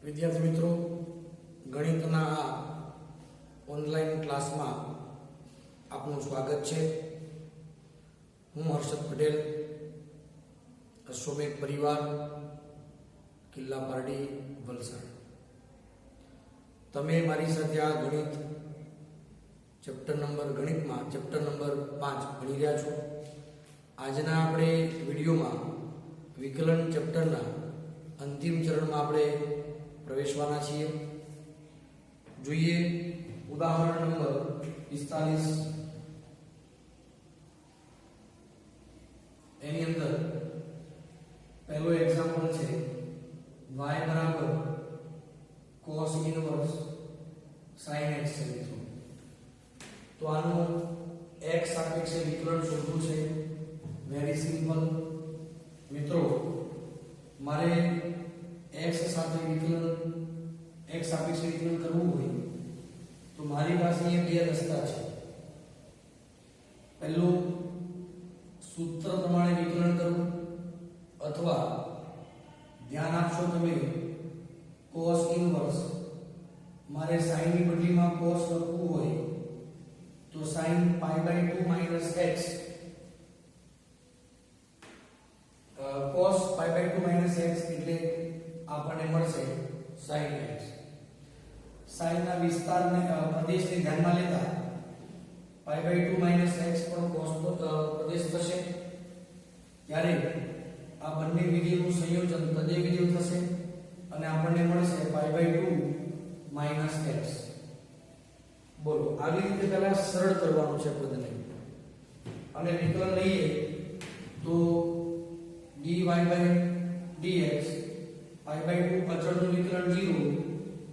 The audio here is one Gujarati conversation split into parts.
વિદ્યાર્થી મિત્રો, ગણિતના આ ઓનલાઈન ક્લાસમાં આપનું સ્વાગત છે. હું હર્ષદ પટેલ, અશ્વમેઘ પરિવાર, કિલ્લા પારડી, વલસાડ. તમે મારી સાથે આ ગણિત ચેપ્ટર નંબર 5 ભણી રહ્યા છો. આજના આપણે વિડીયોમાં વિકલન ચેપ્ટરના અંતિમ ચરણમાં આપણે પ્રવેશવાના છીએ. જોઈએ ઉદાહરણ નંબર 45. એની અંદર પહેલો એક્ઝામ્પલ છે y બરાબર cos ઇનવર્સ sin x છે મિત્રો. તો આનું x સાપેક્ષે વિકલન શોધવું છે. વેરી સિમ્પલ મિત્રો, મારે x સાથે x સાપેક્ષે વિકલન કરવું હોય તો મારી પાસે અહીંયા બે રસ્તા છે. પહેલું સૂત્ર પ્રમાણે વિકલન કરવું, અથવા ધ્યાન આપશો તમે cos ઇનવર્સ મારે sin ની બદલીમાં cos લખવું હોય તો sin π/2 - x cos π/2 - x એટલે આપણને મળશે sin x. sin ના વિસ્તારને પ્રદેશને ધ્યાનમાં લેતા π/2 - x પણ cos પ્રદેશ થશે. ત્યારે આ બંને વિધેયનું સંયોજન તદે વિધેય થશે અને આપણને મળશે π/2 - x. બોલો, આવી રીતે પહેલા સરળ કરવાનું છે પદને, અને વિકલન લઈએ તો dy/dx π/2 અચળનું વિકલન 0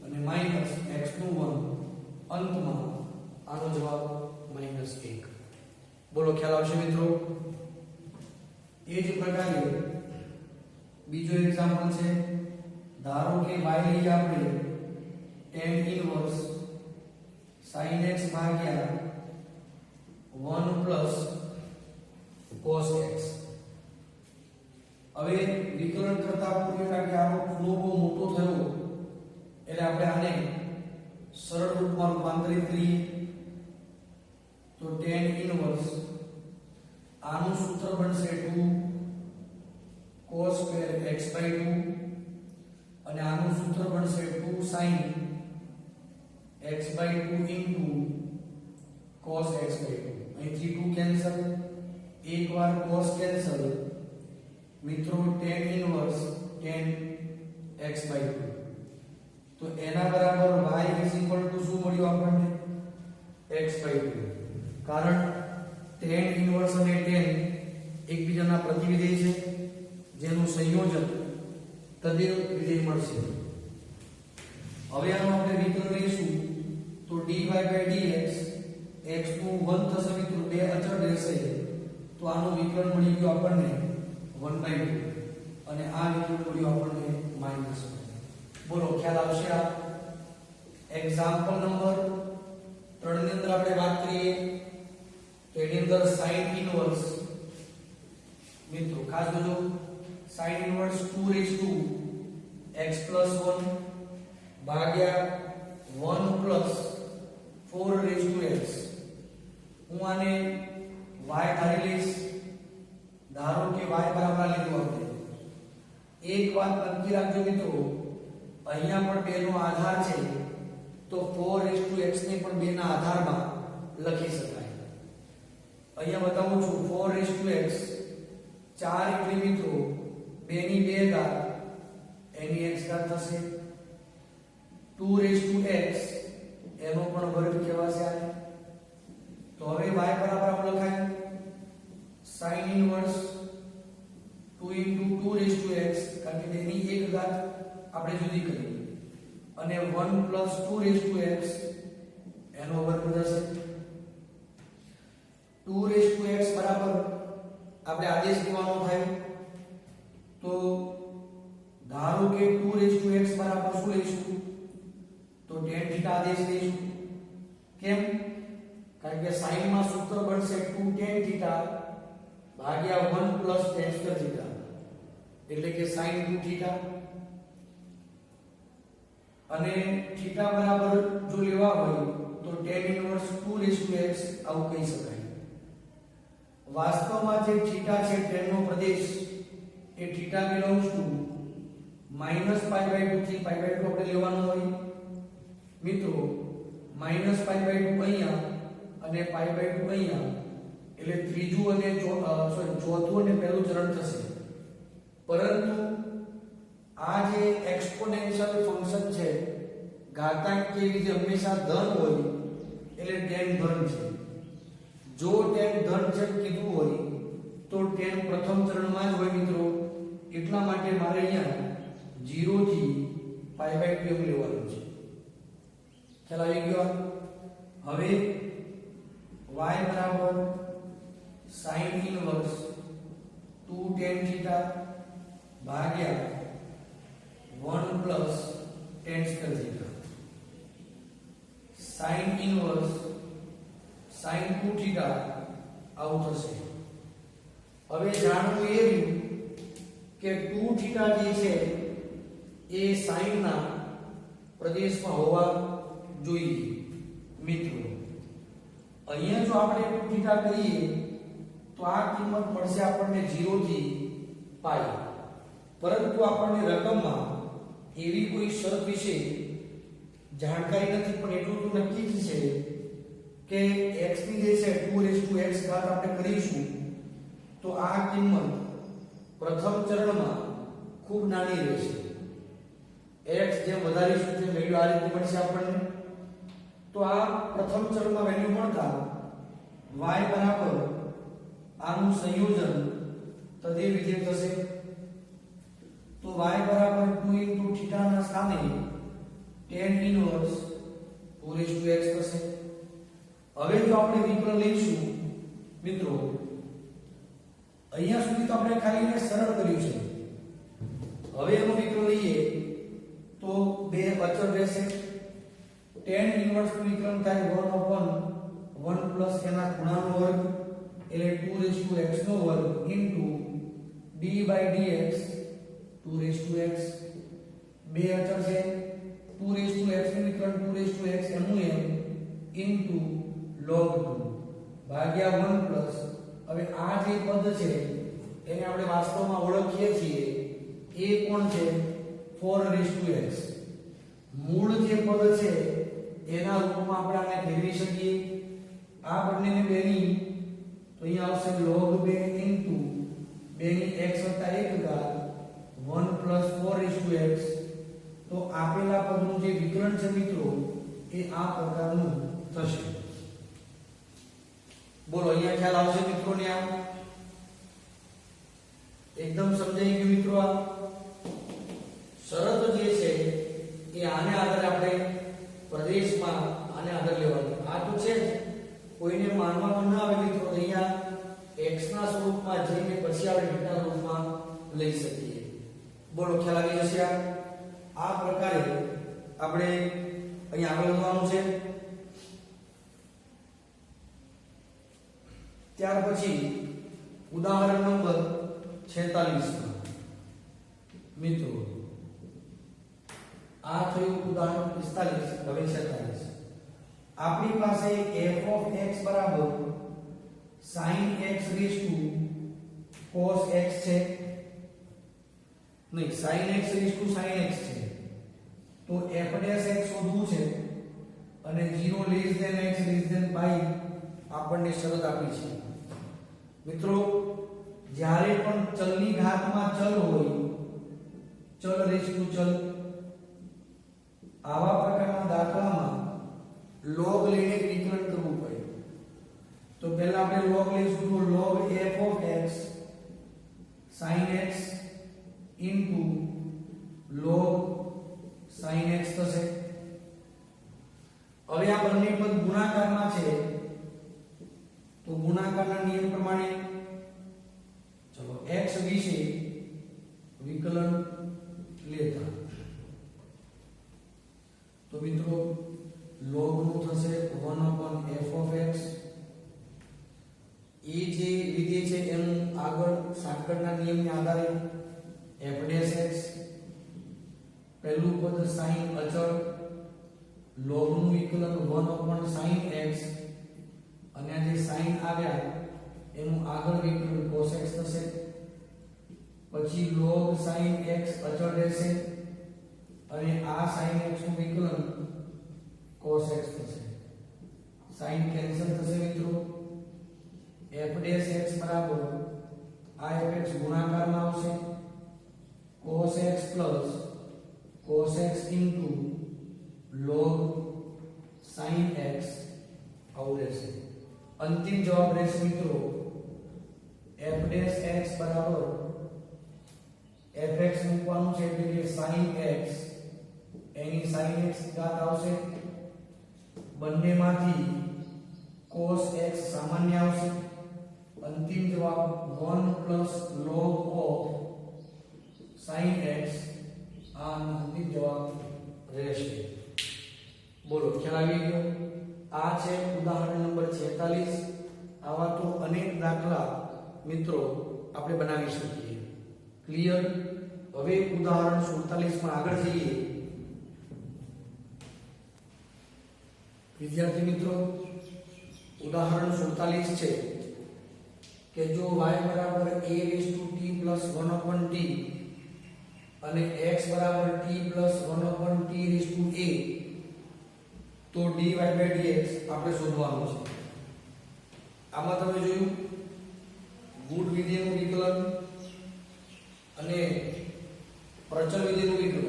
અને માઈનસ x નું 1, અંતમાં આનો જવાબ -1. બોલો, ખ્યાલ આવશે મિત્રો? એ જ પ્રકારે બીજો એક્ઝામ્પલ છે. ધારો કે y લઈએ આપણે tan ઇનવર્સ sin x ભાગ્યા 1 પ્લસ cos x. હવે વિકલન કરતા પૂર્વે કારણ કે આનો ખૂણો બહુ મોટો થયો એટલે આપણે આને સરળ રૂપમાં રૂપાંતરિત કરીએ. તો tan ઇનવર્સ આનું સૂત્ર બનશે 2 cos square x/2 અને આનું સૂત્ર બનશે 2 sin x/2 into cos x/2. અહીંથી 2 કેન્સલ, એકવાર cos કેન્સલ મિત્રો, tan ઇનવર્સ tan x/2. તો એના બરાબર y શું મળ્યું આપણને? x/2. કારણ tan ઇનવર્સ અને tan એકબીજાના પ્રતિવિધેય છે, જેનું સંયોજન તદે વિધેય મળશે. હવે આનો આપણે વિકલન લઈશું તો dy/dx x નું 1 થશે મિત્રો, બે અચળ રહેશે તો આનું વિકલન મળી ગયું આપણને 1/2 અને આ વિકલન મળ્યું આપણને -1. બોલો, ખ્યાલ આવશે? આ એક્ઝામ્પલ નંબર 3 ની અંદર આપણે વાત કરીએ તો એની અંદર sin ઇનવર્સ મિત્રો ખાસ જોજો, sin ઇનવર્સ 2 x + 1 ભાગ્યા 1 + 4 x. હું આને y ધારી લઈશ. ધારો કે y બરાબર લીધું આપણે. એક વાત નક્કી રાખજો મિત્રો, અહીંયા પણ 2 નો આધાર છે તો 4x ને પણ 2 ના આધારમાં લખી શકાય. અહીંયા બતાવું છું 4x 4 એટલે મિત્રો 2 ની 2 ઘાત એની x ઘાત થશે. 2x એનો પણ વર્ગ કહેવાશે આને. તો હવે y બરાબર આમ લખાય sin ઇનવર્સ 2 * 2x કારણ કે 2 ની 1 ઘાત આપણે જુદી કરી અને 1 + 2x એનો વર્ગ થશે. 2x બરાબર આપણે આદેશ લેવાનો થાય તો ધારો કે 2x બરાબર શું લઈશું? તો tan θ આદેશ લઈશું. કેમ? કારણ કે sin માં સૂત્ર બનશે 2 tan θ ભાગ્યા 1 + tan2 θ એટલે કે sin 2θ. અને થીટા બરાબર જો લેવા હોય તો tan ઇન્વર્સ 2x આવું કહી શકાય. વાસ્તવમાં જે થીટા છે tan no Pradesh A theta belongs to -π/2 થી π/2 આપણે લેવાનું હોય મિત્રો. -π/2 અહીંયા અને π/2 અહીંયા એટલે ત્રીજું અને ચોથું અને પહેલું ચરણ થશે. પરંતુ આ જે એક્સપોનેન્શિયલ ફંક્શન છે ઘાતાંકીય રીતે હંમેશા ધન હોય એટલે tan ધન છે. જો tan ધન છે કીધું હોય તો tan પ્રથમ ચરણમાં જ હોય મિત્રો. એટલા માટે મારે અહીંયા 0 થી π/2 એમ લેવાનું છે. ખ્યાલ આવી ગયો? હવે y બરાબર sin ઇન્વર્સ 2 tan θ ભાગ્યા 1 plus tan square θ. sin inverse sin 2 θ આવું થશે. હવે જાણવું એ રહ્યું કે 2 θ જે છે એ sin ના પ્રદેશમાં હોવા જોઈએ મિત્રો. અહીંયા જો આપણે 2 θ કરીએ તો આ કિંમત મળશે આપણને 0 થી π. પરંતુ આપણને રકમમાં એવી કોઈ શરત વિશે જાણકારી નથી, પણ એટલું તો નક્કી જ છે કે x ની જે છે 2x ઘાત આપણે કરીશું તો આ કિંમત પ્રથમ ચરણમાં ખૂબ નાની રહેશે. x જેમ વધારીશું તેમ વેલ્યુ આ રીતે મળશે આપણને. તો આ પ્રથમ ચરણમાં વેલ્યુ મળતા y બરાબર આનું સંયોજન તદે વિધેય થશે. તો y બરાબર 2 θ ના સ્થાને tan ઇન્વર્સ 4x થશે. હવે જો આપણે વિકલન લઈશું મિત્રો, અહીંયા સુધી તો આપણે ખાલી એને સરળ કર્યું છે. હવે એનું વિકલન લઈએ તો બે અચળ રહેશે. tan ઇન્વર્સ નું વિકલન થાય 1/1 પ્લસ એના ખૂણાનો વર્ગ એટલે 2x નો વર્ગ ઇન્ટુ d/dx 2x. બે અચળ છે 2x નું વિકલન 2x એનું એમ ઇન્ટુ log 2 ભાગ્યા 1 પ્લસ. હવે આ જે પદ છે એને આપણે વાસ્તવમાં ઓળખીએ છીએ એ કોણ છે 4x. મૂળ જે પદ છે એના રૂપમાં આપણે આને ફેરવી શકીએ. આ બંનેને બેની તો અહીંયા આવશે log 2 ઇન્ટુ 2 ની x વત્તા 1 ઘાત 1 પ્લસ 4x. તો આપેલા પદનું જે વિકલન છે મિત્રો એ આ પ્રકારનું થશે. બોલો અહીંયા ખ્યાલ આવશે મિત્રોને? આ એકદમ સમજાઈ ગયું મિત્રો? આ શરત જે છે એ આને આધારે આપણે પ્રદેશમાં આને આધારે લેવાની. આ તો છે જ, કોઈને માનવામાં ન આવે મિત્રો, અહીંયા x ના સ્વરૂપમાં જઈને પછી આપણે θ ના રૂપમાં લઈ શકીએ. બોલો ખ્યાલ આવી જશે? આ પ્રકારે આપણે અહીંયા આગળ વધવાનું છે. ત્યાર પછી ઉદાહરણ નંબર 46 મિત્રો, આ થયું ઉદાહરણ 45. હવે 46 આપણી પાસે f of x બરાબર sin x raised to cos x છે. નહીં, sin x raised to sin x છે. તો f dash x શોધવું છે અને 0 less than x less than π આપણને શરત આપી છે મિત્રો. જ્યારે પણ ચલની ઘાતમાં ચલ હોય, ચલ રેસ ટુ ચલ, આવા પ્રકારના દાખલામાં log લઈને વિકલન કરવું પડે. તો પહેલા આપણે log લઈશું તો log f of x sin x into log sin x થશે. હવે આ બંને પદ ગુણાકારમાં છે તો ગુણાકારના નિયમ પ્રમાણે ચલો x વિશે વિકલન લેતા તો મિત્રો log નું થશે 1/f of x. એ જે વિધેય છે એનું આગળ સાંકળના નિયમને આધારે f dash x પહેલું પદ sin અચળ, લોગનું વિકલન 1/sin x, અને આ જે sin આવ્યા એનું આગળ વિકલન cos x થશે, પછી log sin x અચળ રહેશે અને આ sin x નું વિકલન cos x થશે. sin કેન્સલ થશે મિત્રો. f' x બરાબર આ fx ગુણાકારમાં આવશે cos x plus cos x into log sin x આવું રહેશે. અંતિમ જવાબ રહેશે મિત્રો f' x બરાબર fx મૂકવાનું છે એટલે કે sin x એની sin x ઘાત આવશે, બંનેમાંથી cos x સામાન્ય આવશે. અંતિમ જવાબ 1 plus log of sin x આ અંતિમ જવાબ રહેશે. બોલો ખ્યાલ આવી ગયો? આ છે ઉદાહરણ નંબર 46. આવા તો અનેક દાખલા મિત્રો આપણે બનાવી શકીએ. ક્લિયર? હવે ઉદાહરણ 47 માં આગળ જઈએ. વિદ્યાર્થી મિત્રો, ઉદાહરણ 47 છે કે જો y બરાબર a raised to t plus 1/t અને x બરાબર t plus 1/t raised to a, તો dy by dx આપણે શોધવાનું છે. આમાં તમે જોયું ગુણ વિધેયનું વિકલન અને પ્રચલ વિધેયનું વિકલન.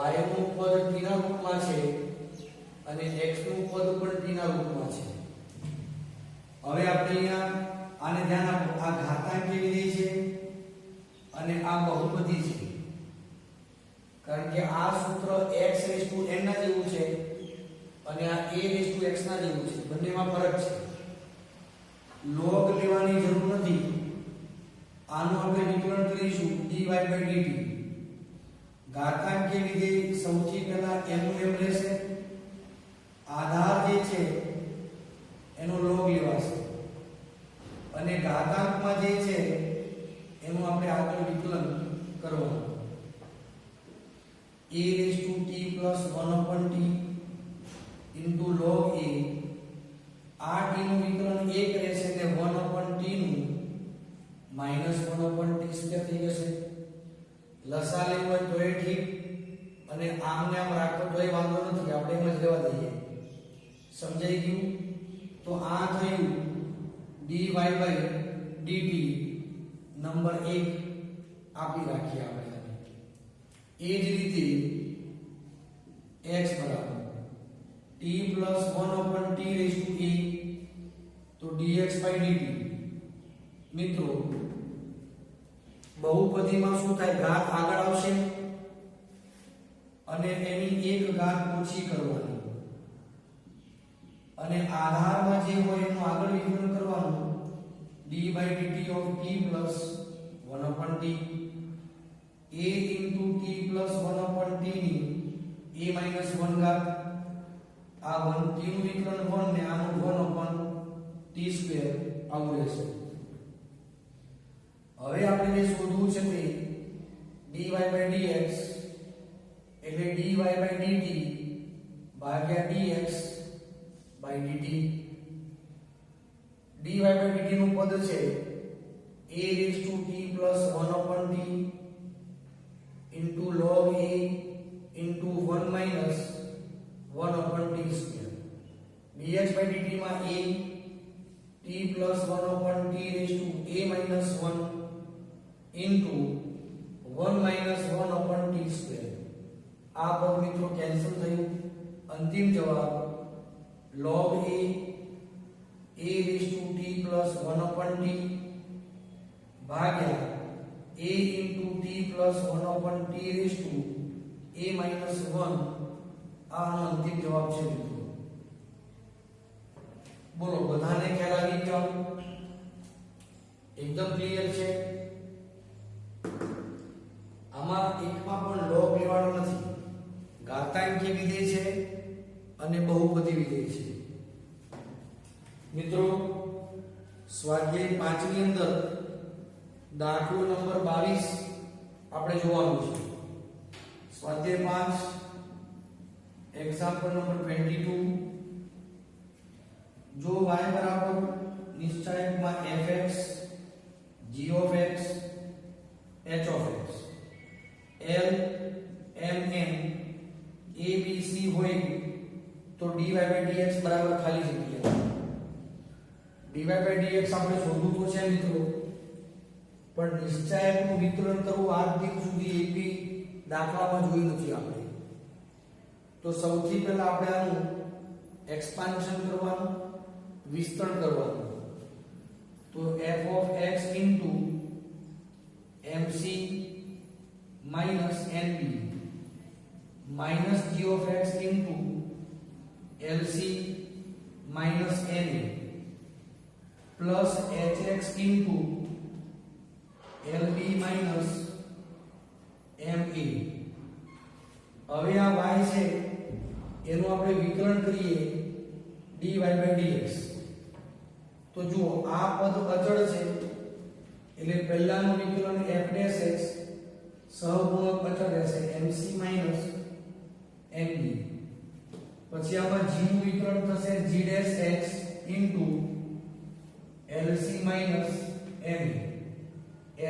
y નું પદ t ના રૂપમાં છે અને x નું પદ પણ t ના રૂપમાં છે. હવે આપણે અહીંયા આને ધ્યાન આપો, આ ઘાતાંકીય વિધેય છે અને આ બહુપદી છે. કારણ કે આ સૂત્ર x raised to n ના જેવું છે અને આ a raised to x ના જેવું છે. બંનેમાં ફરક છે. log લેવાની જરૂર નથી. આનું આપણે વિકલન કરીશું dy by dt. ઘાતાંકીય વિધેય સૌથી પહેલા m નું m રહેશે, આધાર જે છે એનો log લેવાશે અને ઘાતાંકમાં જે છે એનું આપણે આગળ વિકલન કરવાનું. a raised to t plus 1/t into log a. આ t નું વિકલન 1 રહેશે એટલે 1/t નું -1/t સ્ક્વેર થઈ જશે. લસા લેવું હોય તો એ ઠીક અને આમને આમ રાખો તો એ વાંધો નથી, આપણે એમ જ લેવા દઈએ. સમજાઈ ગયું? તો આ થયું dy by dt નંબર 1 આપી રાખીએ આપણે. એ જ રીતે x બરાબર t plus 1/t raised to a, તો dx by dt. મિત્રો બહુપદીમાં શું થાય? ઘાત આગળ આવશે અને એની એક ઘાત ઓછી કરવાની અને આધારમાં જે હોય એનું આગળ વિકલન કરવાનું. d by dt of t plus 1/t, a into t plus 1/t ની a minus 1 ઘાત. આ 1 t નું વિકલન 1 ને આનું 1/t સ્ક્વેર આવું રહેશે. હવે આપણે જે શોધવું છે તે dy by dx એટલે dy by dt ભાગ્યા dx by dt. dy by dt નું પદ છે a raised to t plus 1/t into log a into 1 minus 1/t square. dx by dt માં a t plus 1/t raised to a minus 1 into 1 minus 1/t square. આ પદ મિત્રો કેન્સલ થયું. અંતિમ જવાબ log a raised to t plus 1/t ભાગ્યા a into t plus 1/t raised to a minus 1 આ અંતિમ જવાબ છે મિત્રો. બોલો બધાને ખ્યાલ આવી ગયો? એકદમ ક્લિયર છે? આમાં એકમાં પણ log લેવાનો નથી. ઘાતાંકીય વિધેય છે અને બહુપદી વિધેય છે. મિત્રો સ્વાધ્યાય 5 ની અંદર દાખલો નંબર 22 આપણે જોવાનું છે. 5 एग्जांपल नंबर 22 जो y बराबर निश्चायक में fx g of x h of x l m n a b c होय तो dy by dx बराबर खाली जग्या dy by dx આપણે શોધવું તો છે મિત્રો પણ નિશ્ચાયકનું વિકલન કરવું આજ દિન સુધી એક બી દાખલામાં જોઈ નથી આપણે તો સૌથી પહેલા આપણે આનું એક્સપાન્શન કરવાનું વિસ્તરણ કરવાનું તો f of x into mc minus nb minus g of x into lc minus na plus hx into lb minus ma હવે આ y છે એનું આપણે વિકલન કરીએ dy by dx તો જુઓ આ પદ અચળ છે એટલે પહેલાનું વિકલન f dash x સહગુણક અચળ રહેશે mc minus nb પછી આમાં g નું વિકલન થશે g dash x into lc minus ma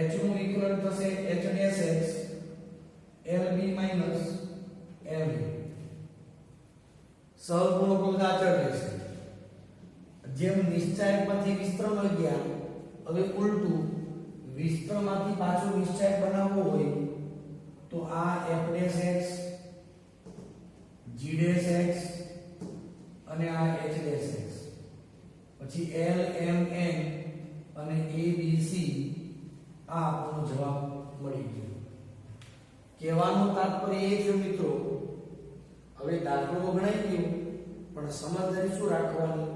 h નું વિકલન થશે h dash x lb minus ma સહગુણકો બધા અચળ રહેશે જેમ નિશ્ચાયકમાંથી વિસ્તરણમાં ગયા હવે ઉલટું વિસ્તરણમાંથી પાછો નિશ્ચાયક બનાવવો હોય તો આ f dash x g dash x અને આ h dash x પછી l m n અને a b c આ આપણો જવાબ મળી ગયો કહેવાનું તાત્પર્ય એ છે મિત્રો હવે દાખલો તો ગણાઈ ગયો પણ સમજદારી શું રાખવાની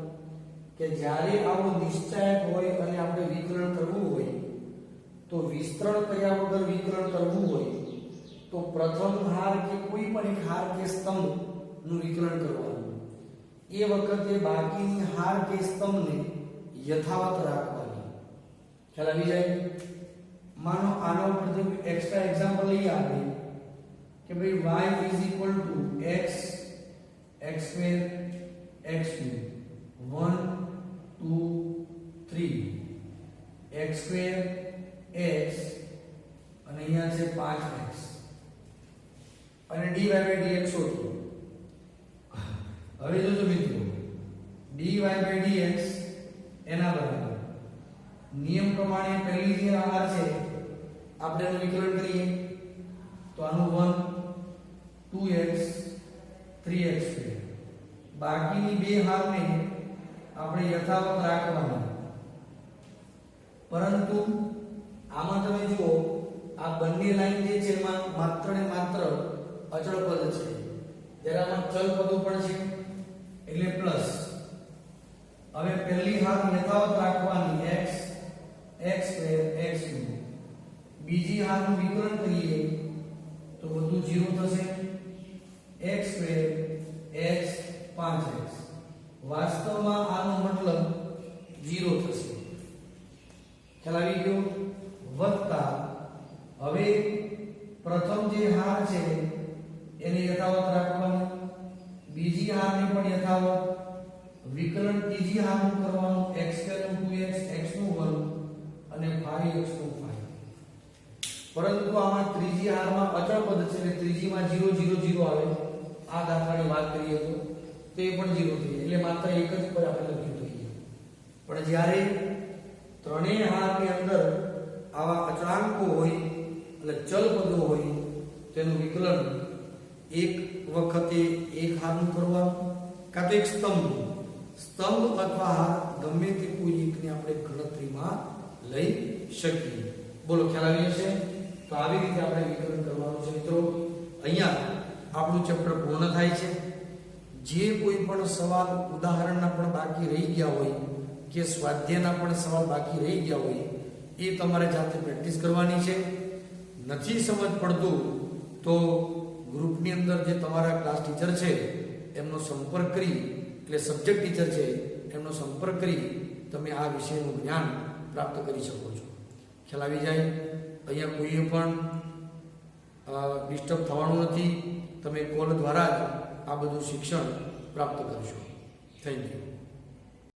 કે જ્યારે આવો નિશ્ચાયક હોય અને આપણે વિકલન કરવું હોય તો વિસ્તરણ કર્યા વગર વિકલન કરવું હોય તો પ્રથમ હાર કે કોઈ પણ એક હાર કે સ્તંભ નું વિકલન કરવાનું એ વખતે બાકીની હાર કે સ્તંભને યથાવત રાખવાની ખ્યાલ આવી જાય માનો આના ઉપરથી એક્સ્ટ્રા એક્ઝામ્પલ લઈએ આપણે કે ભાઈ y is equal to x x square x cube 1 2 3 x square x અને અહીંયા છે 5x અને dy by dx શોધો હવે જોજો મિત્રો dy by dx એના બરાબર નિયમ પ્રમાણે પહેલી જે આર છે આપણે એનું વિકલન કરીએ તો આનું 1 2x 3x છે બાકીની બે હારને આપણે યથાવત રાખવાના પરંતુ આમાં તમે જુઓ આ બંને લાઈન જે છે એમાં માત્ર ને માત્ર અચળ પદ છે જ્યારે આમાં ચલ પદો પણ છે એટલે પ્લસ હવે પહેલી હાર યથાવત રાખવાની x x square x cube બીજી હારનું વિકલન કરીએ તો બધું 0 થશે x સ્ક્વેર x 5x વાસ્તવમાં આનો મતલબ 0 થશે ખ્યાલ આવી ગયો વત્તા હવે પ્રથમ જે હાર છે એને યથાવત રાખવાની બીજી હારને પણ યથાવત વિકલન ત્રીજી હારનું કરવાનું x સ્ક્વેર નું 2x x નું 1 અને 5x નું 5 પરંતુ આમાં ત્રીજી હારમાં અચળ પદ છે એટલે ત્રીજીમાં 0 0 0 આવે આ દાખલાની વાત કરીએ તો તે પણ 0 થઈ એટલે માત્ર એક જ પદ આપણે લખ્યું થઈ પણ જ્યારે ત્રણેય હારની અંદર આવા અચળાંકો હોય એટલે ચલ પદો હોય તેનું વિકલન એક વખતે એક હારનું કરવાનું કાં તો એક સ્તંભ અથવા હાર ગમે તે કોઈ એકને આપણે ગણતરીમાં લઈ શકીએ બોલો ખ્યાલ આવી હશે તો આવી રીતે આપણે વિકલન કરવાનું છે મિત્રો અહીંયા આપણું ચેપ્ટર પૂર્ણ થાય છે જે કોઈ પણ સવાલ ઉદાહરણના પણ બાકી રહી ગયા હોય કે સ્વાધ્યાયના પણ સવાલ બાકી રહી ગયા હોય એ તમારે જાતે પ્રેક્ટિસ કરવાની છે નથી સમજ પડતું તો ગ્રુપની અંદર જે તમારા ક્લાસ ટીચર છે એમનો સંપર્ક કરી એટલે સબ્જેક્ટ ટીચર છે એમનો સંપર્ક કરી તમે આ વિષયનું જ્ઞાન પ્રાપ્ત કરી શકો છો ખ્યાલ આવી જાય અહીંયા કોઈએ પણ ડિસ્ટર્બ થવાનું નથી. તમે કોલ દ્વારા જ આ બધું શિક્ષણ પ્રાપ્ત કરશો. Thank you.